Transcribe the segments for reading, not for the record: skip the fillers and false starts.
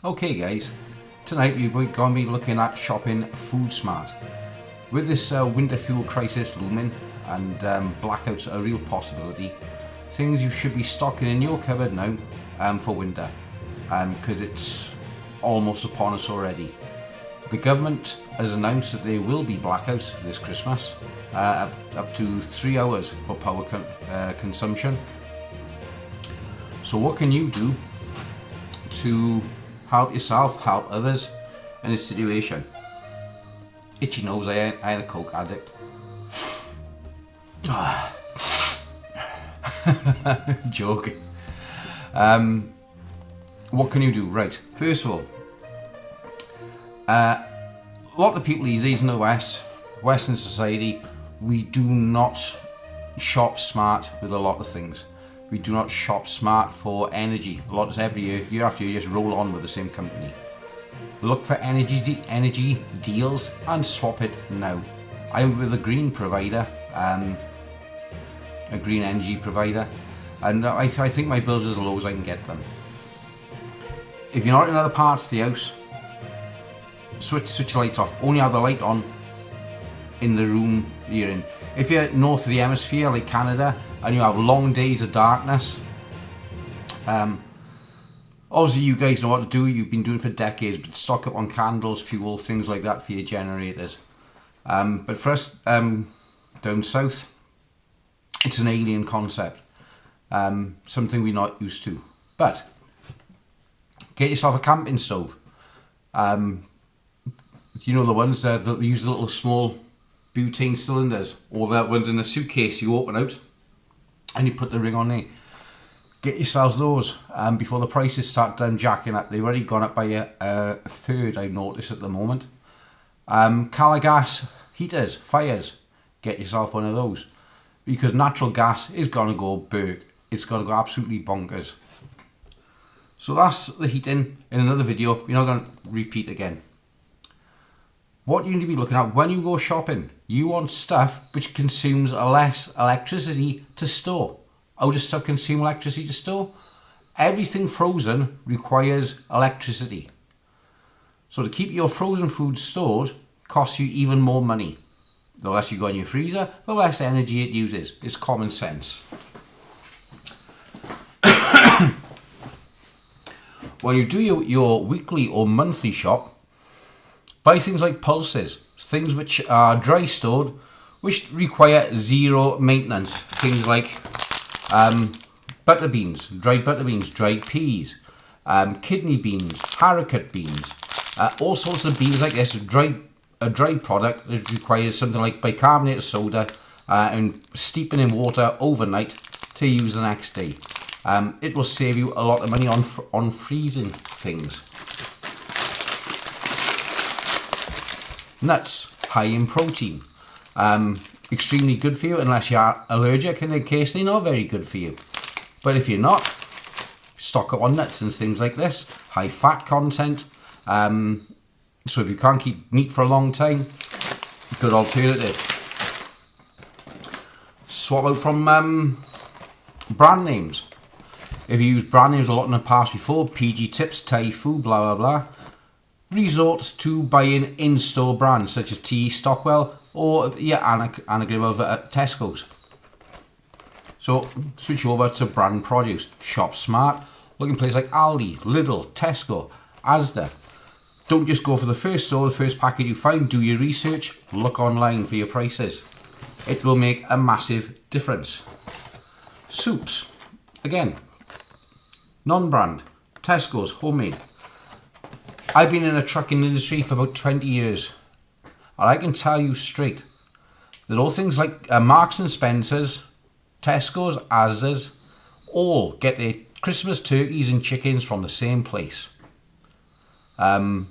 Okay guys, tonight we're going to be looking at shopping food smart. With this winter fuel crisis looming and blackouts a real possibility, things you should be stocking in your cupboard now for winter, because it's almost upon us already. The government has announced that there will be blackouts this Christmas, up to 3 hours for power consumption. So what can you do to help yourself, help others in this situation? Itchy nose, I ain't a coke addict. Joking. What can you do? Right, first of all, a lot of people these days in the Western society, we do not shop smart with a lot of things. We do not shop smart for energy. A lot of every year after year, just roll on with the same company. Look for energy deals and swap it now. I'm with a green provider, a green energy provider, and I think my bills are as low as I can get them. If you're not in other parts of the house, switch the lights off. Only have the light on in the room you're in. If you're north of the hemisphere, like Canada, and you have long days of darkness, obviously you guys know what to do. You've been doing it for decades, but stock up on candles, fuel, things like that for your generators. But for us down south, it's an alien concept, something we're not used to. But get yourself a camping stove. You know the ones that use the little small butane cylinders, or the ones in a suitcase you open out and you put the ring on there. Get yourselves those before the prices start jacking up. They've already gone up by a third, I've noticed at the moment. Gas heaters, fires, get yourself one of those, because natural gas is going to go berg. It's going to go absolutely bonkers. So that's the heating in another video. We're not going to repeat again. What you need to be looking at when you go shopping, you want stuff which consumes less electricity to store. How does stuff consume electricity to store? Everything frozen requires electricity. So to keep your frozen food stored costs you even more money. The less you got in your freezer, the less energy it uses. It's common sense. When you do your weekly or monthly shop, buy things like pulses, things which are dry stored, which require zero maintenance. Things like butter beans, dried peas, kidney beans, haricot beans, all sorts of beans like this. A dried product that requires something like bicarbonate of soda and steeping in water overnight to use the next day. It will save you a lot of money on freezing things. Nuts, high in protein, extremely good for you unless you're allergic, and in case they're not very good for you. But if you're not, stock up on nuts and things like this. High fat content, so if you can't keep meat for a long time, good alternative. Swap out from brand names. If you use brand names a lot in the past before, PG Tips, Thai Food, blah blah blah, resort to buying in-store brands such as T. Stockwell or anagram of Tesco's. So switch over to brand produce. Shop smart. Look in places like Aldi, Lidl, Tesco, Asda. Don't just go for the first store, the first packet you find. Do your research. Look online for your prices. It will make a massive difference. Soups. Again, non-brand. Tesco's, homemade. I've been in the trucking industry for about 20 years, and I can tell you straight that all things like Marks and Spencer's, Tesco's, Asda's, all get their Christmas turkeys and chickens from the same place. I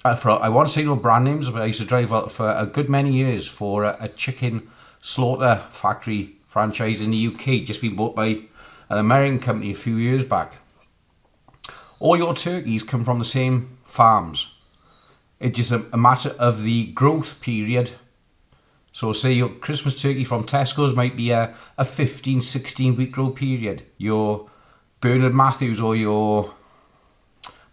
want to say no brand names, but I used to drive out for a good many years for a chicken slaughter factory franchise in the UK, just been bought by an American company a few years back. All your turkeys come from the same farms. It's just a matter of the growth period. So say your Christmas turkey from Tesco's might be a 15, 16 week growth period. Your Bernard Matthews or your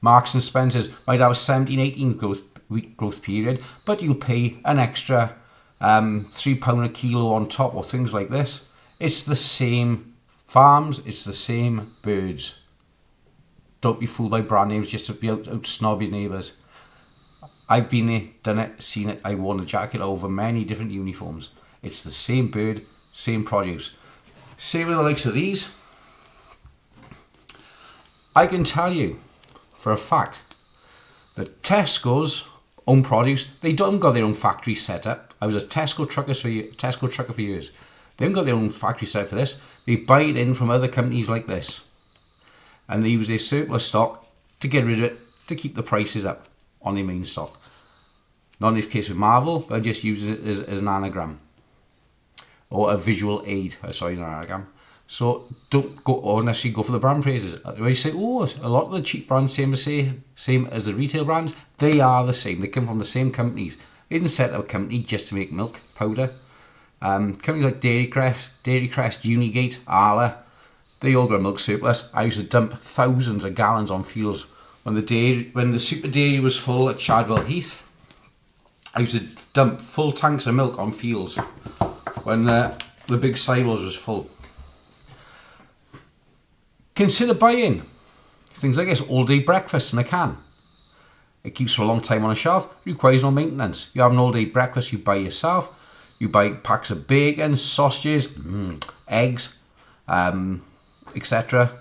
Marks and Spencer's might have a 17, 18 week growth period, but you'll pay an extra £3 a kilo on top, or things like this. It's the same farms, it's the same birds. Don't be fooled by brand names just to be out snob your neighbours. I've been there, done it, seen it. I worn a jacket over many different uniforms. It's the same bird, same produce. Same with the likes of these. I can tell you for a fact that Tesco's own produce, they don't got their own factory set up. I was a Tesco trucker for years. They haven't got their own factory set up for this. They buy it in from other companies like this. And they use their surplus stock to get rid of it, to keep the prices up on their main stock. Not in this case with Marvel, they'll just use it as an anagram. Or a visual aid, sorry, not an anagram. So don't go unless you go for the brand praises. When you say, oh, a lot of the cheap brands same as the retail brands, they are the same. They come from the same companies. They didn't set up a company just to make milk powder. Companies like Dairy Crest, Unigate, Arla, they all got a milk surplus. I used to dump thousands of gallons on fields when the super dairy was full at Chadwell Heath. I used to dump full tanks of milk on fields when the big silos was full. Consider buying things like this, all-day breakfast in a can. It keeps for a long time on a shelf, requires no maintenance. You have an all-day breakfast you buy yourself. You buy packs of bacon, sausages, eggs, etc.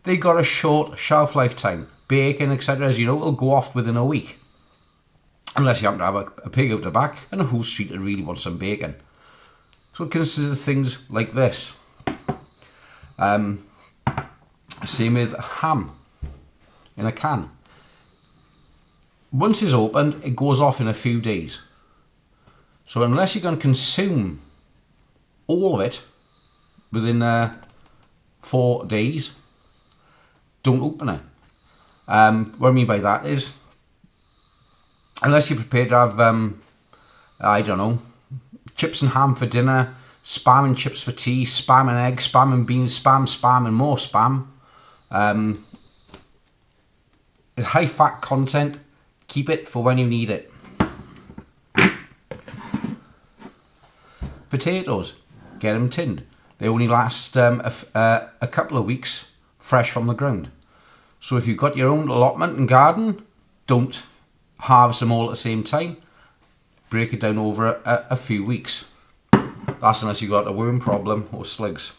They got a short shelf lifetime. Bacon, etc., as you know, will go off within a week. Unless you happen to have a pig out the back and a whole street that really wants some bacon. So consider things like this. Same with ham in a can. Once it's opened, it goes off in a few days. So unless you're going to consume all of it within 4 days, don't open it. What I mean by that is, unless you're prepared to have, I don't know, chips and ham for dinner, spam and chips for tea, spam and eggs, spam and beans, spam and more spam. High fat content, keep it for when you need it. Potatoes, get them tinned. They only last a couple of weeks fresh from the ground. So if you've got your own allotment and garden, don't harvest them all at the same time. Break it down over a few weeks. That's unless you've got a worm problem or slugs.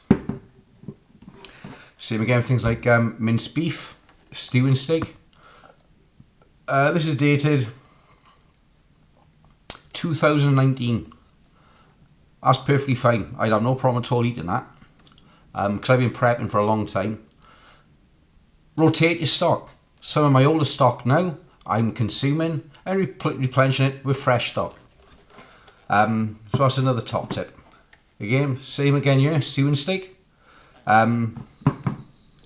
Same again with things like minced beef, stew and steak. This is dated 2019. That's perfectly fine. I'd have no problem at all eating that. Because I've been prepping for a long time. Rotate your stock. Some of my older stock now, I'm consuming and replenishing it with fresh stock. So that's another top tip. Again, same again here, stew and steak.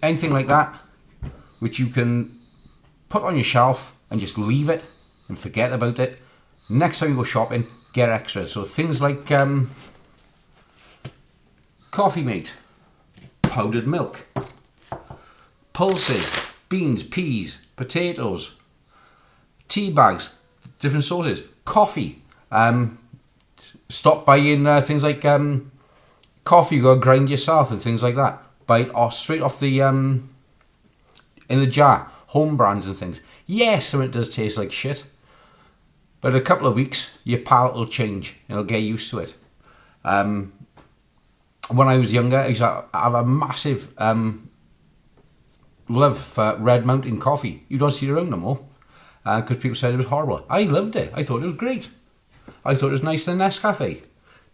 Anything like that, which you can put on your shelf and just leave it and forget about it. Next time you go shopping, get extras. So things like coffee mate, powdered milk, pulses, beans, peas, potatoes, tea bags, different sauces, coffee. Stop buying things like coffee you gotta grind yourself and things like that. Buy it straight off the in the jar, home brands and things. Yes, so it does taste like shit, but a couple of weeks your palate will change and it'll get used to it. When I was younger, I used to have a massive love for Red Mountain coffee. You don't see it around no more because people said it was horrible. I loved it. I thought it was great. I thought it was nicer than Nescafe.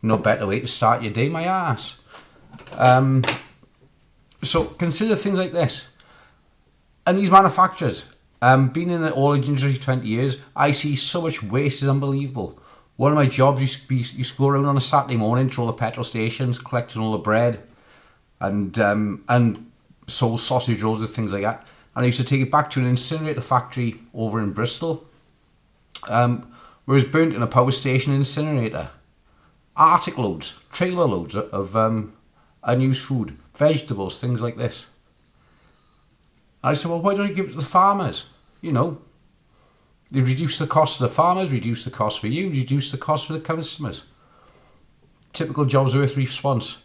No better way to start your day, my ass. So consider things like this. And these manufacturers, being in the oil industry 20 years, I see so much waste, is unbelievable. One of my jobs used to go around on a Saturday morning to all the petrol stations, collecting all the bread and sold sausage rolls and things like that. And I used to take it back to an incinerator factory over in Bristol, where it was burnt in a power station incinerator. Arctic loads, trailer loads of unused food, vegetables, things like this. And I said, well, why don't you give it to the farmers? you know, they reduce the cost for the farmers, reduce the cost for you, reduce the cost for the customers. Typical jobs worth response.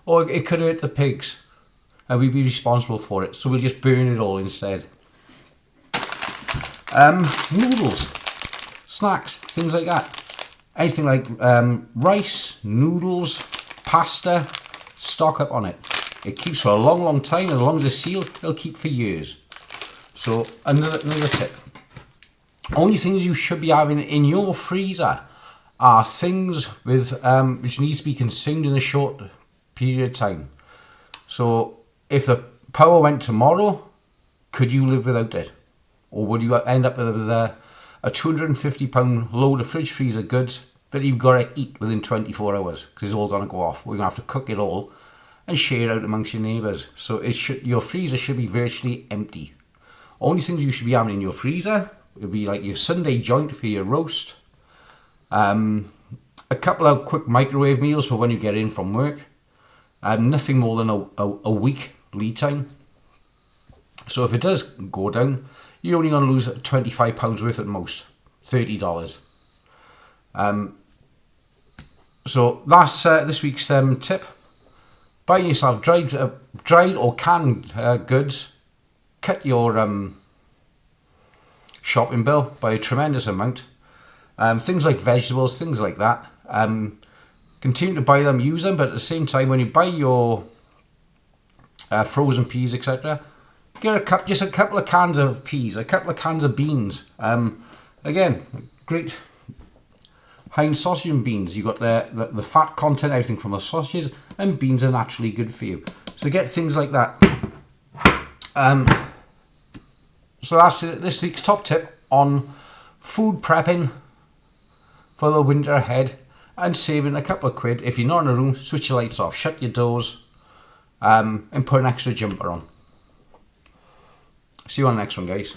Or it could hurt the pigs and we'd be responsible for it, so we'll just burn it all instead. Noodles, snacks, things like that. Anything like rice, noodles, pasta, stock up on it. It keeps for a long, long time, and as long as it's sealed, it'll keep for years. So another tip. Only things you should be having in your freezer are things with which needs to be consumed in a short period of time. So if the power went tomorrow, could you live without it? Or would you end up with a £250 load of fridge freezer goods that you've got to eat within 24 hours because it's all going to go off? We're going to have to cook it all and share it out amongst your neighbours. So your freezer should be virtually empty. Only things you should be having in your freezer would be like your Sunday joint for your roast, a couple of quick microwave meals for when you get in from work, nothing more than a week lead time. So if it does go down, you're only going to lose £25 worth at most, $30. So that's this week's tip. Buying yourself dried or canned goods. Cut your shopping bill by a tremendous amount. Things like vegetables, things like that. Continue to buy them, use them, but at the same time, when you buy your frozen peas, etc., get just a couple of cans of peas, a couple of cans of beans. Again, great Heinz sausage and beans. You've got the fat content, everything from the sausages, and beans are naturally good for you. So get things like that. So that's this week's top tip on food prepping for the winter ahead and saving a couple of quid. If you're not in a room, switch your lights off, shut your doors, and put an extra jumper on. See you on the next one, guys.